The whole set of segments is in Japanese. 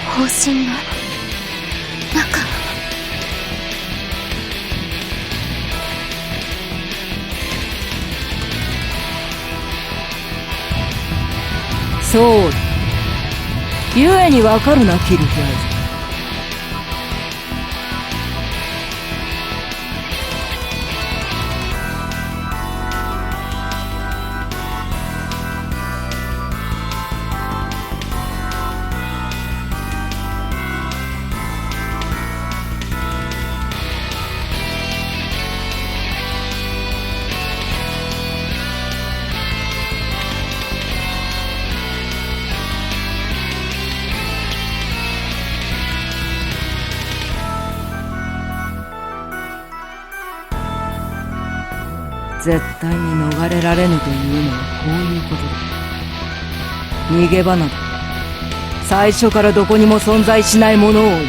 方針の中。そうだ。故にわかるな、キルヒャーズ。絶対に逃れられぬというのはこういうことだ。逃げ場など最初からどこにも存在しないものを言う。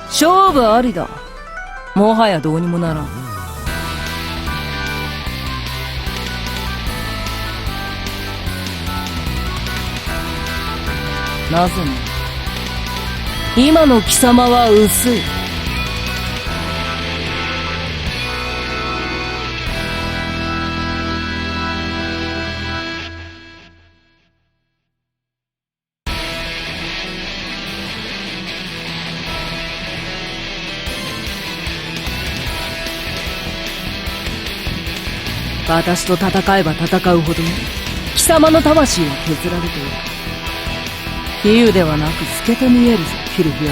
勝負ありだ。もはやどうにもならん。なぜなら今の貴様は薄い。私と戦えば戦うほどに貴様の魂は削られている。比喩ではなく透けて見えるぞ、キルヒャー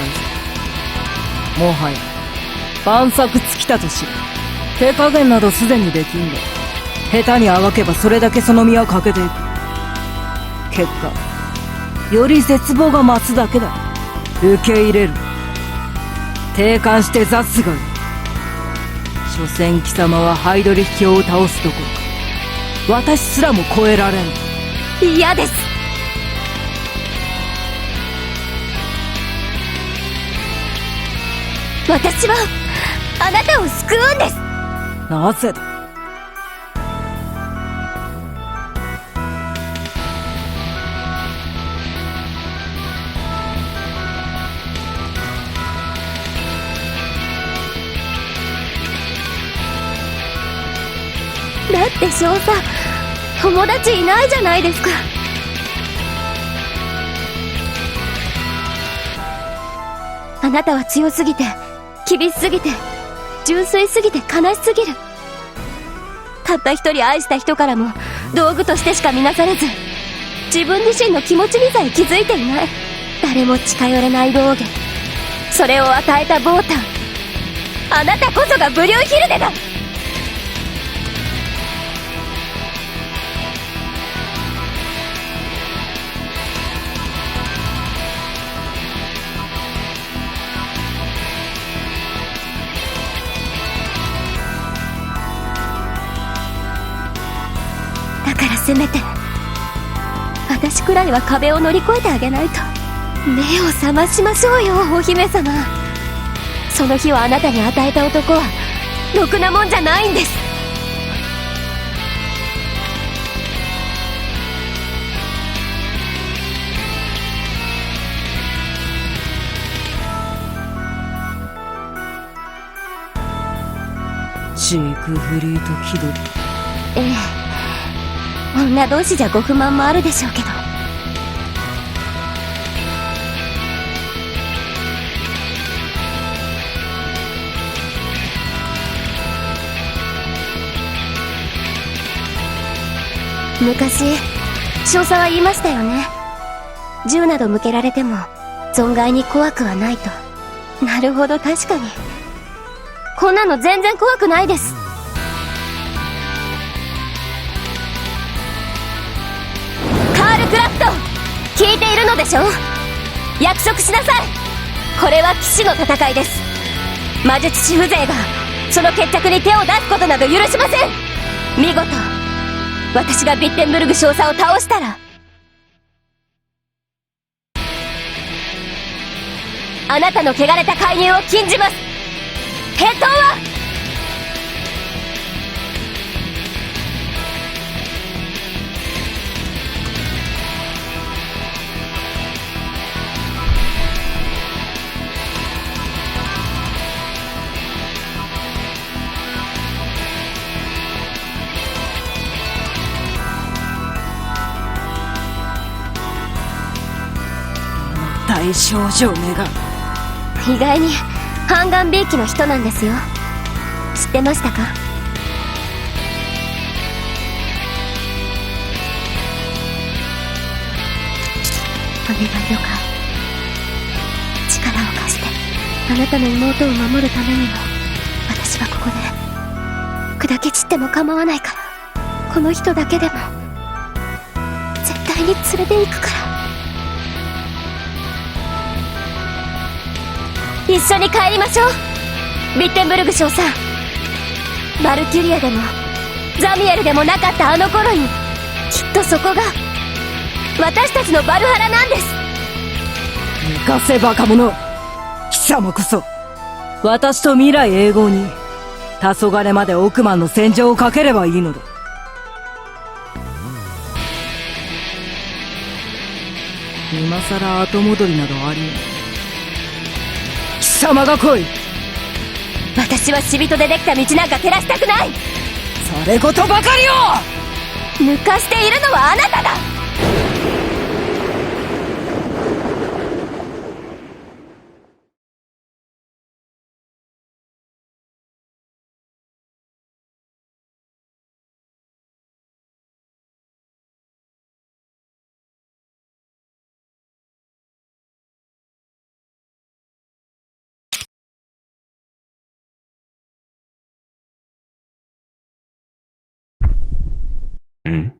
ズ。もはや万策尽きたとしろ。手加減などすでにできんだ。下手にあがけばそれだけその身は欠けていく。結果より絶望が増すだけだ。受け入れる。定感して雑がいい。所詮貴様はハイドリヒ教を倒すどころか私すらも超えられん。嫌です。私はあなたを救うんです。なぜだ。だって少佐、友達いないじゃないですか。あなたは強すぎて、厳しすぎて、純粋すぎて悲しすぎる。たった一人愛した人からも道具としてしか見なされず、自分自身の気持ちにさえ気づいていない。誰も近寄れない道化、それを与えたボータン。あなたこそがブリュンヒルデだ。だからせめて私くらいは壁を乗り越えてあげないと。目を覚ましましょうよ、お姫様。その日をあなたに与えた男はろくなもんじゃないんです。シークフリート気取り。ええ、女同士じゃご不満もあるでしょうけど。昔少佐は言いましたよね。銃など向けられても存外に怖くはないと。なるほど、確かに。こんなの全然怖くないです。カール・クラフト、聞いているのでしょ？約束しなさい。これは騎士の戦いです。魔術師風情がその決着に手を出すことなど許しません。見事私がビッテンブルグ少佐を倒したら、あなたの汚れた介入を禁じます。返答は？大少女めが。意外にハンガンビーキの人なんですよ。知ってましたか？お願いよか。力を貸して。あなたの妹を守るためにも、私はここで砕け散っても構わないから。この人だけでも絶対に連れて行くから。一緒に帰りましょう、ビッテンブルグ少佐。バルキュリアでもザミエルでもなかったあの頃に、きっとそこが私たちのバルハラなんです。抜かせバカ者。貴様こそ私と未来永劫に黄昏まで億万の戦場をかければいいのだ。今さら後戻りなどありえない。貴様が来い。私は死人でできた道なんか照らしたくない。それごとばかりを抜かしているのはあなただ。ん？